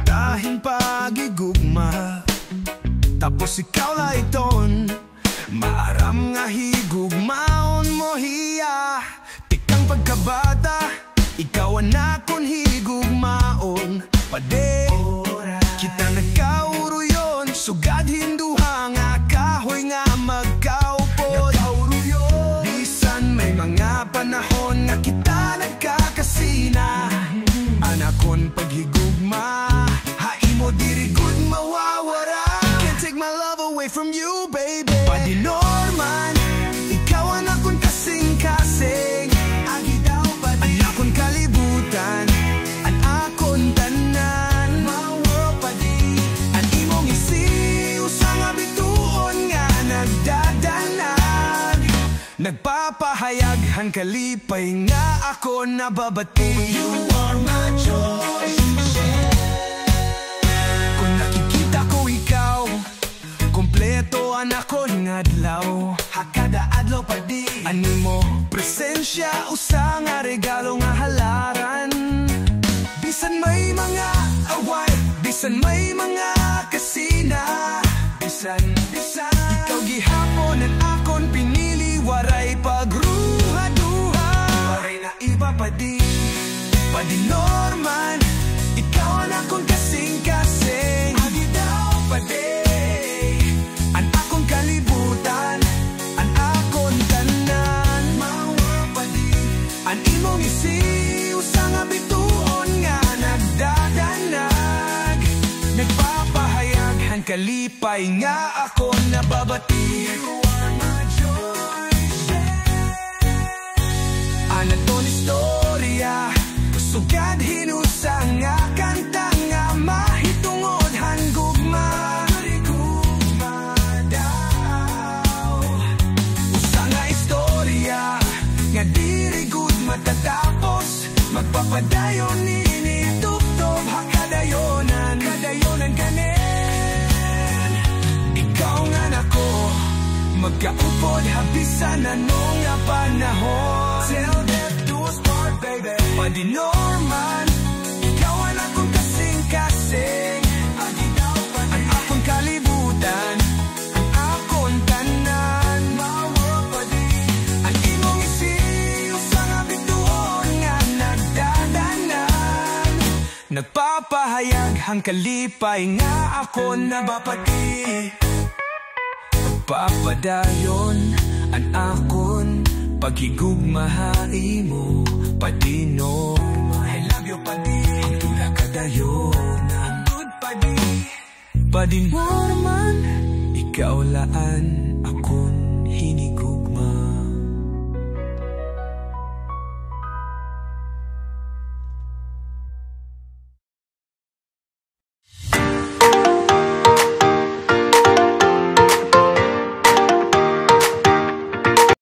Dahil pagigugma, tapos ikaw la iton. Maaram nga higugmaon mo hiya. Tikang pagkabata, ikaw ang akon higugmaon. Pade, kita nagkauro yon. Sugad hinduha nga kahoy nga magkaupod. Bisan may mga panahon nga kita nagkakasina. Anakon paghigugma, haimo diri good mawawara. Can't take my love away from you, baby. Padi Norman, ikaw ang akon kasing-kasing. Agi daw padi ang akon kalibutan, ang akon tanan. My world padi, ang imong isiw sa nga bituon nga nagdadanag. Nagpapahayag hang kalipay nga ako nababati. You are my choice. Kung nakikita ko ikaw, kompleto ang akon nga adlaw. Hakada adlaw pa di animo presensya, usa nga regalo nga halaran. Bisan may mga away, bisan may mga kasina, bisan ikaw gihapon ang akon pinili. Waray pagruha-duha, waray na iba pa di. Padi Norman, ikaw ang akon kasing-kasing. Agi daw pa di ang akon kalibutan, ang akon tanan. Mawa pa di ang imong isiw sa nga bituon nga nagdadanag. Nagpapahayag hang kalipay nga ako nababati. You are my choice. Anaton istorya, sugad hinusa nga kanta nga mahitungod hanggugma. Daw usa nga istorya nga diri gud matatapos. Magpapadayon nini tuptob hakadayonan, kadayonan kanen. Ikaw nga nako magkaupod habisan anong nga panahon. Till death do us part, baby. Padi Norman, ikaw ang akong kasing-kasing. Ang akong kalibutan, ang akong tanan. Mawa pa di ang imong isiw sa nga bituon nga nagdadanan. Nagpapahayag hang kalipay nga ako nabapati. Pagpapadayon ang akon paghigugmahay mo. Padi Norman, I love you padi. Ang tula kadayon, ang good padi. Padi Norman, ikaw laan.